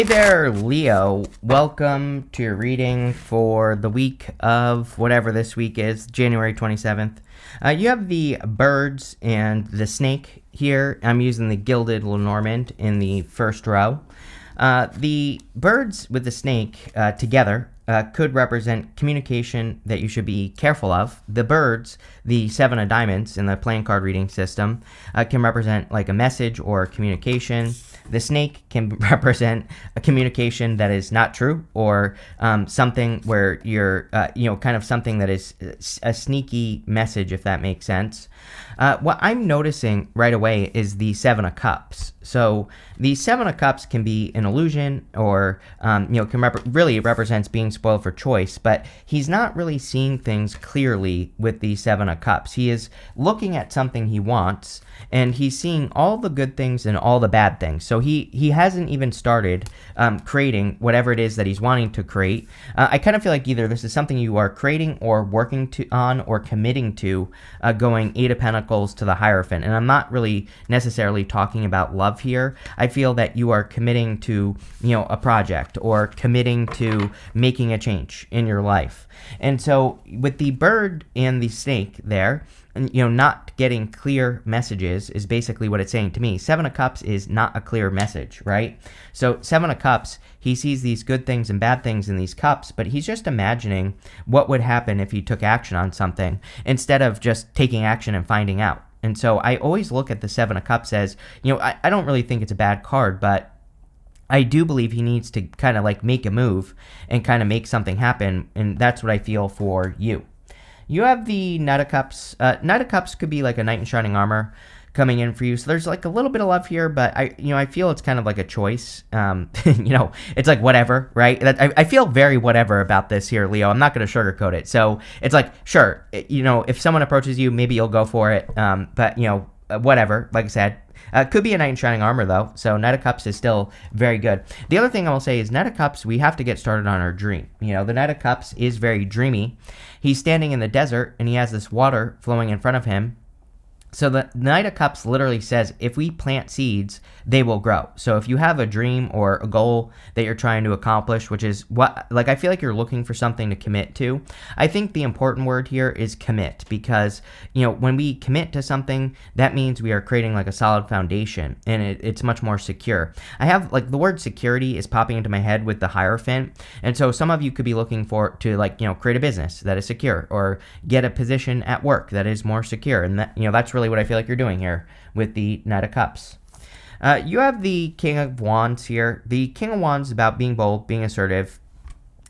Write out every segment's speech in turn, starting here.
Hey there, Leo. Welcome to your reading for the week of whatever this week is, January 27th. You have the birds and the snake here. I'm using the gilded Lenormand in the first row. The birds with the snake together could represent communication that you should be careful of. The birds, the seven of diamonds in the playing card reading system, can represent like a message or communication. The snake can represent a communication that is not true, or something where you're, kind of something that is a sneaky message, if that makes sense. What I'm noticing right away is the Seven of Cups. So the Seven of Cups can be an illusion, or really it represents being spoiled for choice. But he's not really seeing things clearly with the Seven of Cups. He is looking at something he wants, and he's seeing all the good things and all the bad things. So he hasn't even started creating whatever it is that he's wanting to create. I kind of feel like either this is something you are creating or working on or committing to, going Eight of Pentacles to the Hierophant. And I'm not really necessarily talking about love here. I feel that you are committing to, a project, or committing to making a change in your life. And so with the bird and the snake there, not getting clear messages is basically what it's saying to me. Seven of Cups is not a clear message, right? So Seven of Cups, he sees these good things and bad things in these cups, but he's just imagining what would happen if he took action on something instead of just taking action and finding out. And so I always look at the Seven of Cups as, I don't really think it's a bad card, but I do believe he needs to kind of like make a move and kind of make something happen, and that's what I feel for you. You have the Knight of Cups. Knight of Cups could be like a knight in shining armor coming in for you. So there's like a little bit of love here, but I feel it's kind of like a choice. It's like whatever, right? I feel very whatever about this here, Leo. I'm not going to sugarcoat it. So it's like, sure, if someone approaches you, maybe you'll go for it. But whatever, like I said. Could be a knight in shining armor, though, so Knight of Cups is still very good. The other thing I will say is Knight of Cups, we have to get started on our dream. The Knight of Cups is very dreamy. He's standing in the desert, and he has this water flowing in front of him. So the Knight of Cups literally says, if we plant seeds, they will grow. So if you have a dream or a goal that you're trying to accomplish, which is I feel like you're looking for something to commit to. I think the important word here is commit, because, when we commit to something, that means we are creating like a solid foundation, and it's much more secure. I have the word security is popping into my head with the Hierophant. And so some of you could be looking to create a business that is secure, or get a position at work that is more secure. And that's really what I feel like you're doing here with the Knight of Cups. You have the King of Wands here. The King of Wands is about being bold, being assertive,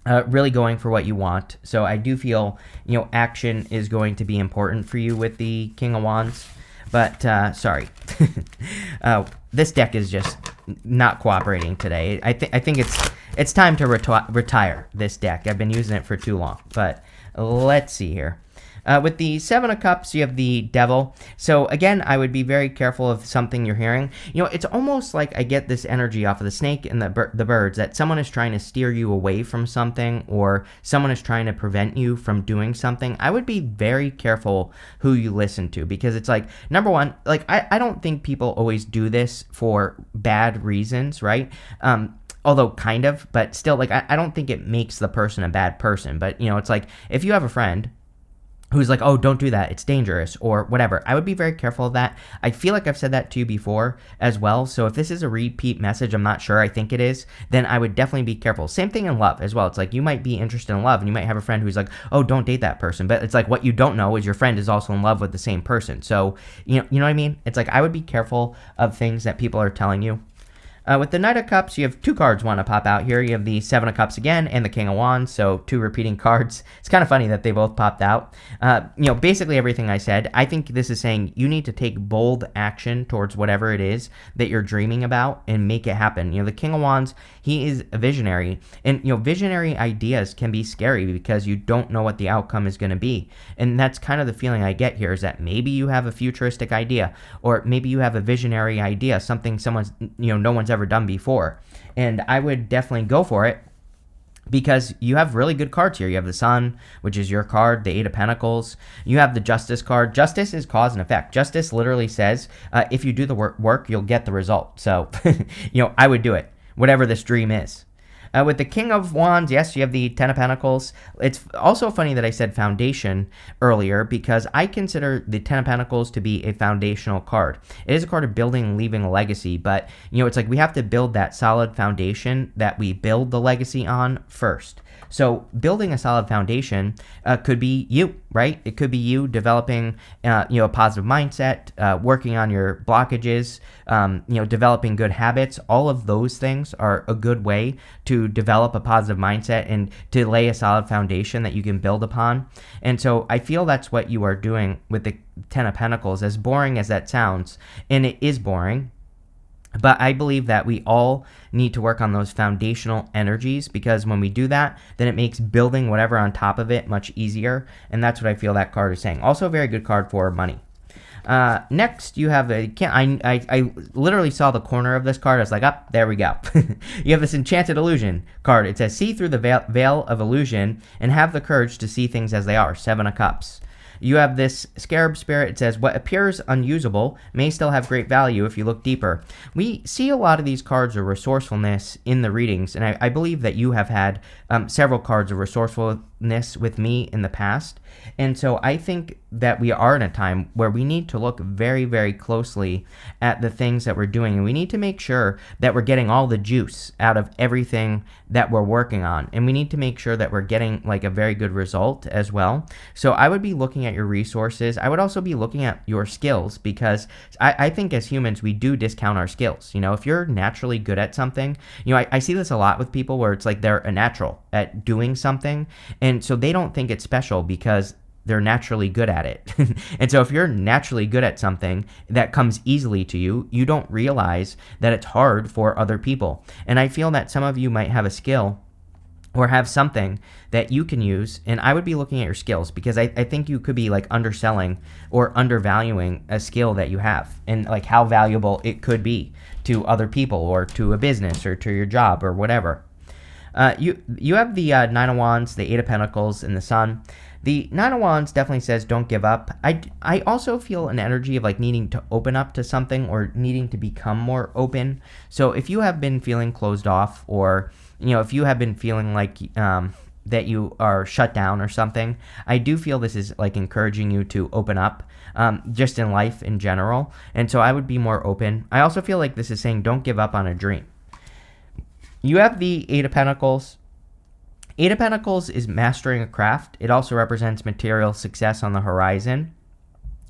really going for what you want. So I do feel, action is going to be important for you with the King of Wands. But, sorry. This deck is just not cooperating today. I think it's time to retire this deck. I've been using it for too long. But let's see here. With the Seven of Cups, you have the Devil. So again, I would be very careful of something you're hearing. It's almost like I get this energy off of the snake and the birds, that someone is trying to steer you away from something, or someone is trying to prevent you from doing something. I would be very careful who you listen to, because it's like, number one, I don't think people always do this for bad reasons, right? Although kind of, but still, I don't think it makes the person a bad person. But, it's like, if you have a friend who's like, oh, don't do that, it's dangerous, or whatever, I would be very careful of that. I feel like I've said that to you before as well. So if this is a repeat message, I'm not sure, I think it is, then I would definitely be careful. Same thing in love as well. It's like, you might be interested in love, and you might have a friend who's like, oh, don't date that person. But it's like, what you don't know is your friend is also in love with the same person. So, you know what I mean? It's like, I would be careful of things that people are telling you. With the Knight of Cups, you have two cards want to pop out here. You have the Seven of Cups again and the King of Wands, so two repeating cards. It's kind of funny that they both popped out. Basically everything I said. I think this is saying you need to take bold action towards whatever it is that you're dreaming about and make it happen. The King of Wands, he is a visionary, and visionary ideas can be scary because you don't know what the outcome is going to be. And that's kind of the feeling I get here, is that maybe you have a futuristic idea, or maybe you have a visionary idea, something no one's ever done before, and I would definitely go for it, because you have really good cards here. You have the Sun, which is your card, the Eight of Pentacles. You have the Justice card. Justice is cause and effect. Justice literally says, if you do the work, you'll get the result. So, I would do it. whatever this dream is. With the King of Wands, yes, you have the Ten of Pentacles. It's also funny that I said foundation earlier because I consider the Ten of Pentacles to be a foundational card. It is a card of building and leaving a legacy, but it's like we have to build that solid foundation that we build the legacy on first. So building a solid foundation could be you, right? It could be you developing, a positive mindset, working on your blockages, developing good habits. All of those things are a good way to develop a positive mindset and to lay a solid foundation that you can build upon. And so I feel that's what you are doing with the Ten of Pentacles, as boring as that sounds, and it is boring. But I believe that we all need to work on those foundational energies, because when we do that, then it makes building whatever on top of it much easier. And that's what I feel that card is saying. Also a very good card for money. Next, you have I literally saw the corner of this card. I was like, there we go. You have this Enchanted Illusion card. It says, see through the veil of illusion and have the courage to see things as they are. Seven of Cups. You have this Scarab Spirit. It says, what appears unusable may still have great value if you look deeper. We see a lot of these cards of resourcefulness in the readings, and I believe that you have had several cards of resourcefulness with me in the past. And so I think that we are in a time where we need to look very, very closely at the things that we're doing. And we need to make sure that we're getting all the juice out of everything that we're working on. And we need to make sure that we're getting like a very good result as well. So I would be looking at your resources. I would also be looking at your skills, because I think as humans, we do discount our skills. If you're naturally good at something, I see this a lot with people where it's like they're a natural at doing something. And so they don't think it's special because they're naturally good at it. And so if you're naturally good at something that comes easily to you, you don't realize that it's hard for other people. And I feel that some of you might have a skill or have something that you can use, and I would be looking at your skills, because I think you could be like underselling or undervaluing a skill that you have, and like how valuable it could be to other people or to a business or to your job or whatever. You have the Nine of Wands, the Eight of Pentacles, and the Sun. The Nine of Wands definitely says don't give up. I also feel an energy of like needing to open up to something or needing to become more open. So if you have been feeling closed off, or if you have been feeling like that you are shut down or something, I do feel this is like encouraging you to open up, just in life in general. And so I would be more open. I also feel like this is saying don't give up on a dream. You have the Eight of Pentacles. Eight of Pentacles is mastering a craft. It also represents material success on the horizon.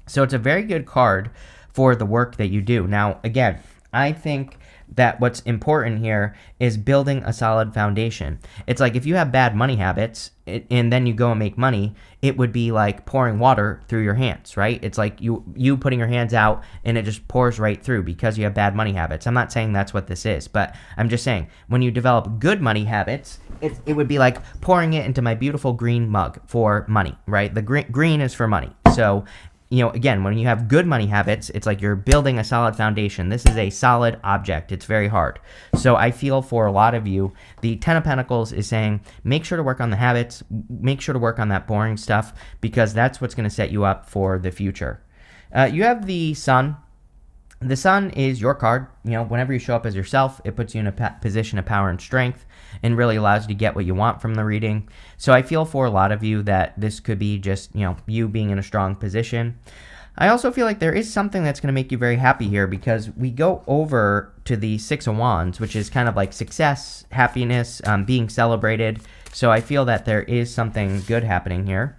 So it's a very good card for the work that you do. Now, again, I think that what's important here is building a solid foundation. It's like if you have bad money habits and then you go and make money, it would be like pouring water through your hands, right? It's like you putting your hands out and it just pours right through because you have bad money habits. I'm not saying that's what this is, but I'm just saying when you develop good money habits, it would be like pouring it into my beautiful green mug for money, right? The green is for money. So again, when you have good money habits, it's like you're building a solid foundation. This is a solid object. It's very hard. So I feel for a lot of you, the Ten of Pentacles is saying, make sure to work on the habits, make sure to work on that boring stuff, because that's what's going to set you up for the future. You have the Sun. The Sun is your card. Whenever you show up as yourself, it puts you in a position of power and strength and really allows you to get what you want from the reading. So I feel for a lot of you that this could be just, you being in a strong position. I also feel like there is something that's going to make you very happy here, because we go over to the Six of Wands, which is kind of like success, happiness, being celebrated. So I feel that there is something good happening here.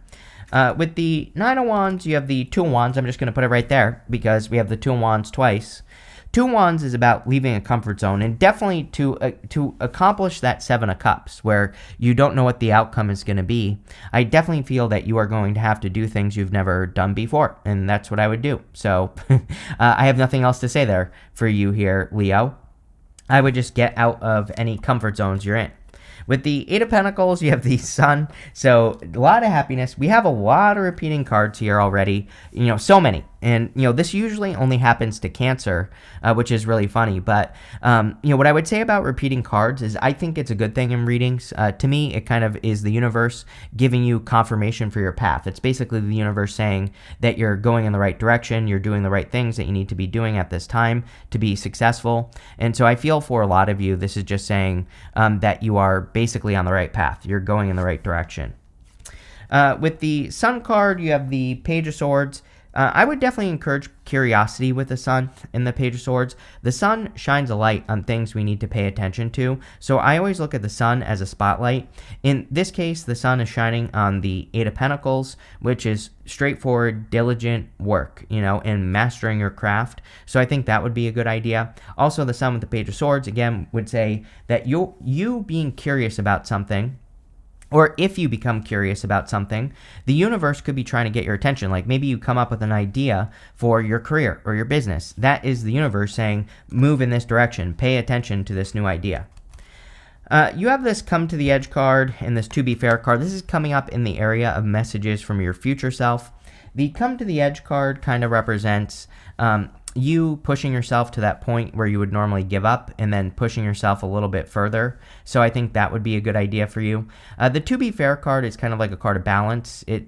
With the Nine of Wands, you have the Two of Wands. I'm just going to put it right there because we have the Two of Wands twice. Two of Wands is about leaving a comfort zone, and definitely to accomplish that Seven of Cups, where you don't know what the outcome is going to be. I definitely feel that you are going to have to do things you've never done before, and that's what I would do. So I have nothing else to say there for you here, Leo. I would just get out of any comfort zones you're in. With the Eight of Pentacles, you have the Sun. So a lot of happiness. We have a lot of repeating cards here already. So many. And, this usually only happens to Cancer, which is really funny. But, what I would say about repeating cards is I think it's a good thing in readings. To me, it kind of is the universe giving you confirmation for your path. It's basically the universe saying that you're going in the right direction, you're doing the right things that you need to be doing at this time to be successful. And so I feel for a lot of you, this is just saying that you are basically on the right path. You're going in the right direction. With the Sun card, you have the Page of Swords. I would definitely encourage curiosity with the Sun in the Page of Swords. The Sun shines a light on things we need to pay attention to, so I always look at the Sun as a spotlight. In this case, the Sun is shining on the Eight of Pentacles, which is straightforward, diligent work, and mastering your craft. So I think that would be a good idea. Also, the Sun with the Page of Swords, again, would say that you being curious about something, or if you become curious about something, the universe could be trying to get your attention. Like maybe you come up with an idea for your career or your business. That is the universe saying, move in this direction, pay attention to this new idea. You have this Come to the Edge card and this To Be Fair card. This is coming up in the area of messages from your future self. The Come to the Edge card kind of represents you pushing yourself to that point where you would normally give up and then pushing yourself a little bit further. So I think that would be a good idea for you. The To Be Fair card is kind of like a card of balance. It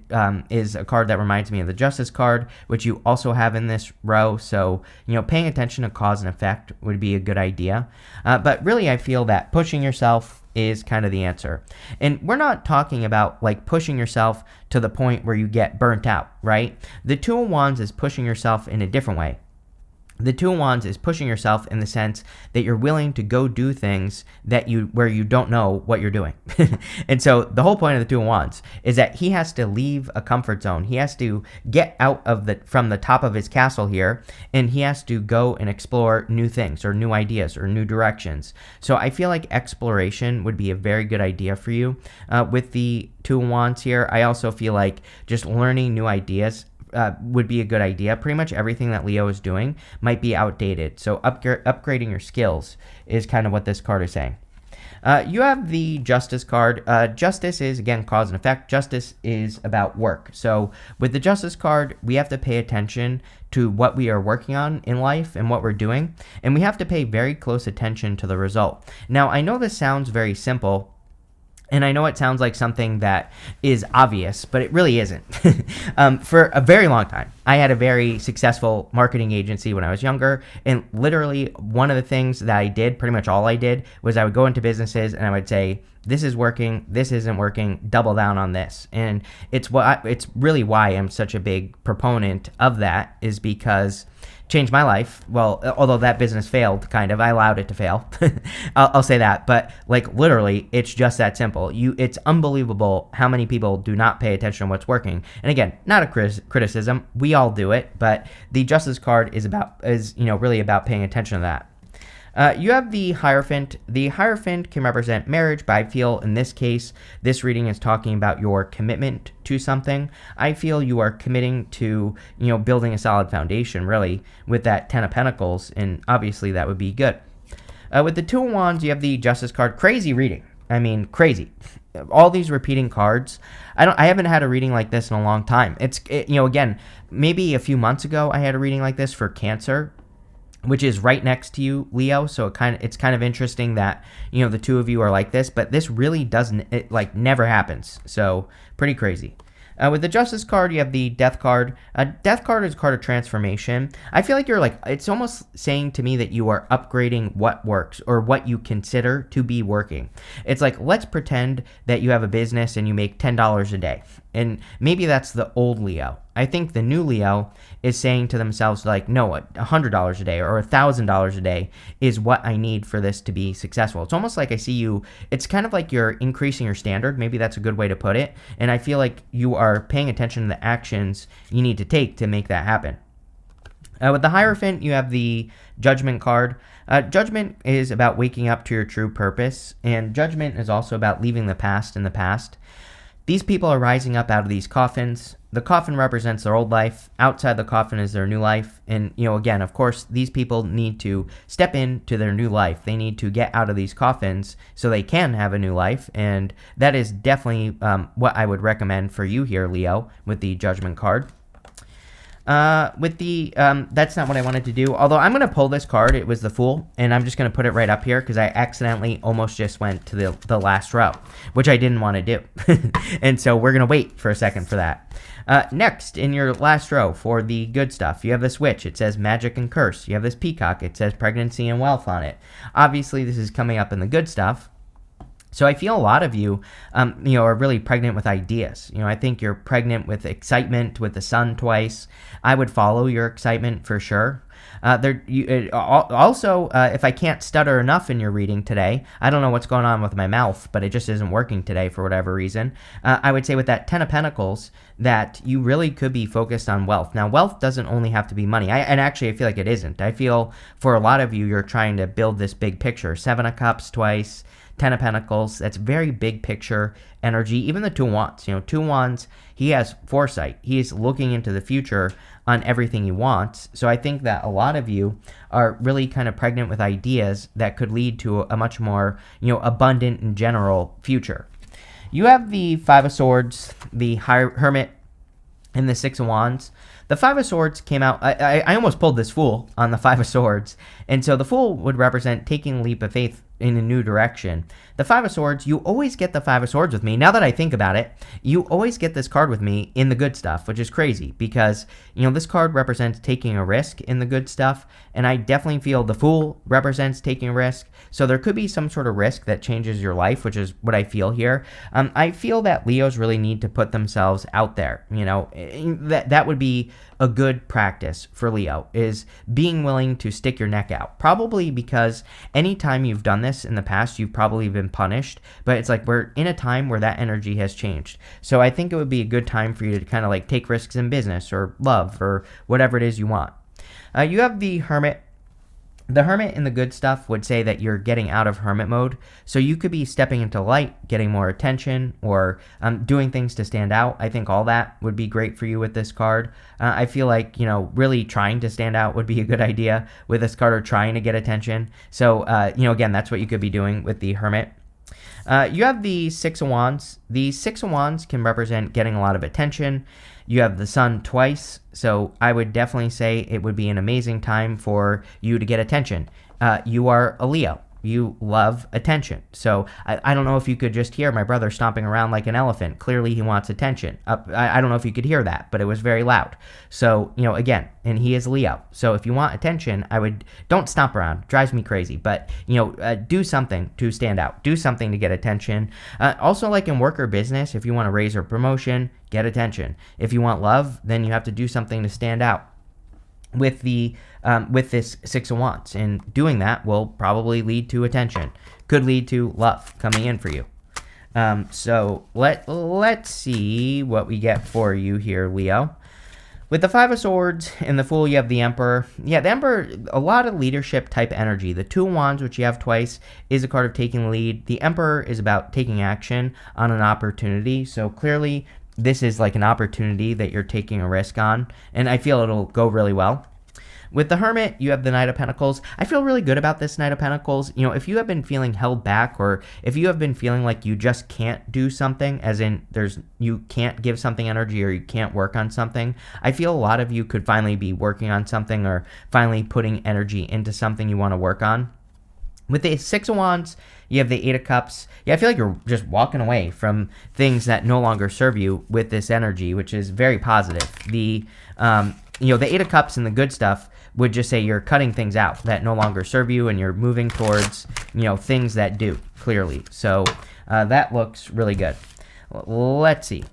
is a card that reminds me of the Justice card, which you also have in this row. So, paying attention to cause and effect would be a good idea. But really, I feel that pushing yourself is kind of the answer. And we're not talking about like pushing yourself to the point where you get burnt out, right? The Two of Wands is pushing yourself in a different way. The Two of Wands is pushing yourself in the sense that you're willing to go do things where you don't know what you're doing. And so the whole point of the Two of Wands is that he has to leave a comfort zone. He has to get out from the top of his castle here, and he has to go and explore new things or new ideas or new directions. So I feel like exploration would be a very good idea for you with the Two of Wands here. I also feel like just learning new ideas would be a good idea. Pretty much everything that Leo is doing might be outdated. So upgrading your skills is kind of what this card is saying. You have the Justice card. Justice is, again, cause and effect. Justice is about work. So with the Justice card, we have to pay attention to what we are working on in life and what we're doing. And we have to pay very close attention to the result. Now, I know this sounds very simple, and I know it sounds like something that is obvious, but it really isn't. For a very long time, I had a very successful marketing agency when I was younger, and literally one of the things that I did, pretty much all I did, was I would go into businesses and I would say, this is working, this isn't working, double down on this. And it's really why I'm such a big proponent of that, is because changed my life. Well, although that business failed, kind of. I allowed it to fail. I'll say that. But like literally, it's just that simple. It's unbelievable how many people do not pay attention to what's working. And again, not a criticism. We all do it. But the Justice card is really about paying attention to that. You have the Hierophant. The Hierophant can represent marriage, but I feel in this case, this reading is talking about your commitment to something. I feel you are committing to, building a solid foundation, really, with that Ten of Pentacles, and obviously that would be good. With the Two of Wands, you have the Justice card. Crazy reading. I mean, crazy. All these repeating cards. I haven't had a reading like this in a long time. Again, maybe a few months ago, I had a reading like this for Cancer, which is right next to you, Leo. So it's kind of interesting that, the two of you are like this, but this really never happens. So pretty crazy. With the Justice card, you have the Death card. Death card is a card of transformation. I feel like it's almost saying to me that you are upgrading what works or what you consider to be working. It's like, let's pretend that you have a business and you make $10 a day. And maybe that's the old Leo. I think the new Leo is saying to themselves, like, no, $100 a day or $1,000 a day is what I need for this to be successful. It's almost like I see you, it's kind of like you're increasing your standard. Maybe that's a good way to put it. And I feel like you are paying attention to the actions you need to take to make that happen. With the Hierophant, you have the Judgment card. Judgment is about waking up to your true purpose, and Judgment is also about leaving the past in the past. These people are rising up out of these coffins. The coffin represents their old life. Outside the coffin is their new life. And, again, of course, these people need to step into their new life. They need to get out of these coffins so they can have a new life. And that is definitely what I would recommend for you here, Leo, with the Judgment card. With the that's not what I wanted to do. Although I'm gonna pull this card. It was the Fool, and I'm just gonna put it right up here because I accidentally almost just went to the last row, which I didn't want to do. And so we're gonna wait for a second for that. Next, in your last row for the good stuff, you have this witch. It says magic and curse. You have this peacock. It says pregnancy and wealth on it. Obviously, this is coming up in the good stuff. So I feel a lot of you, are really pregnant with ideas. I think you're pregnant with excitement with the sun twice. I would follow your excitement for sure. If I can't stutter enough in your reading today, I don't know what's going on with my mouth, but it just isn't working today for whatever reason. I would say with that Ten of Pentacles that you really could be focused on wealth. Now, wealth doesn't only have to be money. And actually, I feel like it isn't. I feel for a lot of you, you're trying to build this big picture. Seven of Cups twice. Ten of Pentacles, that's very big picture energy. Even the Two of Wands, Two of Wands, he has foresight. He is looking into the future on everything he wants. So I think that a lot of you are really kind of pregnant with ideas that could lead to a much more, abundant and general future. You have the Five of Swords, the Hermit, and the Six of Wands. The Five of Swords came out, I almost pulled this Fool on the Five of Swords. And so the Fool would represent taking a leap of faith in a new direction. The Five of Swords, you always get the Five of Swords with me. Now that I think about it, you always get this card with me in the good stuff, which is crazy because, this card represents taking a risk in the good stuff. And I definitely feel the Fool represents taking a risk. So there could be some sort of risk that changes your life, which is what I feel here. I feel that Leos really need to put themselves out there. That would be a good practice for Leo, is being willing to stick your neck out. Probably because anytime you've done this in the past, you've probably been punished, but it's like we're in a time where that energy has changed. So I think it would be a good time for you to kind of like take risks in business or love or whatever it is you want. You have the Hermit. The Hermit in the good stuff would say that you're getting out of hermit mode. So you could be stepping into light, getting more attention, or doing things to stand out. I think all that would be great for you with this card. I feel like, really trying to stand out would be a good idea with this card, or trying to get attention. So, again, that's what you could be doing with the Hermit. You have the Six of Wands. The Six of Wands can represent getting a lot of attention. You have the Sun twice, so I would definitely say it would be an amazing time for you to get attention. You are a Leo. You love attention. So I don't know if you could just hear my brother stomping around like an elephant. Clearly he wants attention. I don't know if you could hear that, but it was very loud. So, again, and he is Leo. So if you want attention, don't stomp around. Drives me crazy. But, do something to stand out. Do something to get attention. Also, like in work or business, if you want to raise or promotion, get attention. If you want love, then you have to do something to stand out. With this Six of Wands, and doing that will probably lead to attention, could lead to love coming in for you. So let's see what we get for you here, Leo. With the Five of Swords and the Fool, you have the Emperor. Yeah, the Emperor, a lot of leadership type energy. The Two of Wands, which you have twice, is a card of taking the lead. The Emperor is about taking action on an opportunity. So clearly, this is like an opportunity that you're taking a risk on, and I feel it'll go really well. With the Hermit, you have the Knight of Pentacles. I feel really good about this Knight of Pentacles. If you have been feeling held back, or if you have been feeling like you just can't do something, as in you can't give something energy or you can't work on something, I feel a lot of you could finally be working on something or finally putting energy into something you want to work on. With the Six of Wands, you have the Eight of Cups. Yeah, I feel like you're just walking away from things that no longer serve you with this energy, which is very positive. The Eight of Cups and the good stuff would just say you're cutting things out that no longer serve you, and you're moving towards, things that do, clearly. So that looks really good. Let's see.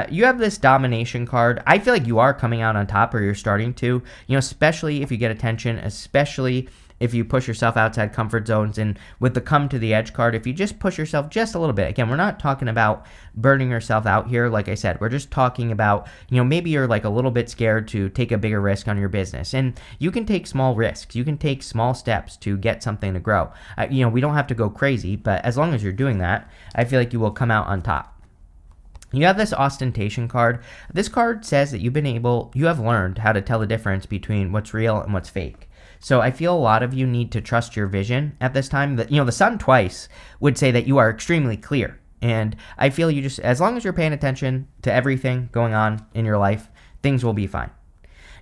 You have this domination card. I feel like you are coming out on top, or you're starting to, especially if you get attention, especially if you push yourself outside comfort zones. And with the come to the edge card, if you just push yourself just a little bit, again, we're not talking about burning yourself out here. Like I said, we're just talking about, maybe you're like a little bit scared to take a bigger risk on your business, and you can take small risks. You can take small steps to get something to grow. We don't have to go crazy, but as long as you're doing that, I feel like you will come out on top. You have this ostentation card. This card says that you have learned how to tell the difference between what's real and what's fake. So I feel a lot of you need to trust your vision at this time. That the Sun twice would say that you are extremely clear. And I feel as long as you're paying attention to everything going on in your life, things will be fine.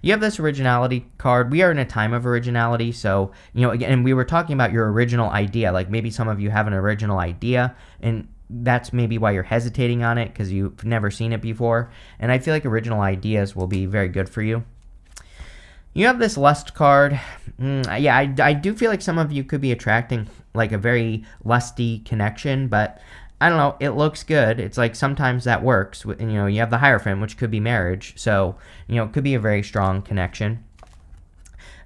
You have this originality card. We are in a time of originality, so, again, and we were talking about your original idea. Like maybe some of you have an original idea, and that's maybe why you're hesitating on it, because you've never seen it before. And I feel like original ideas will be very good for you. You have this lust card. Yeah, I do feel like some of you could be attracting like a very lusty connection, but I don't know. It looks good. It's like sometimes that works. And, you have the Hierophant, which could be marriage. So, it could be a very strong connection.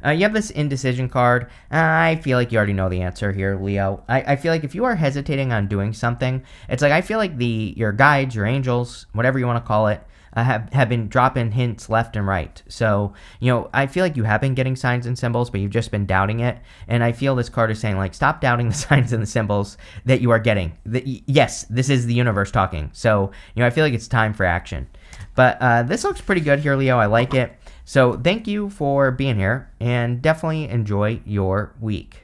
You have this indecision card. I feel like you already know the answer here, Leo. I feel like if you are hesitating on doing something, it's like I feel like your guides, your angels, whatever you want to call it, have been dropping hints left and right. So, I feel like you have been getting signs and symbols, but you've just been doubting it. And I feel this card is saying, like, stop doubting the signs and the symbols that you are getting. Yes, this is the universe talking. So, I feel like it's time for action. But this looks pretty good here, Leo. I like it. So thank you for being here, and definitely enjoy your week.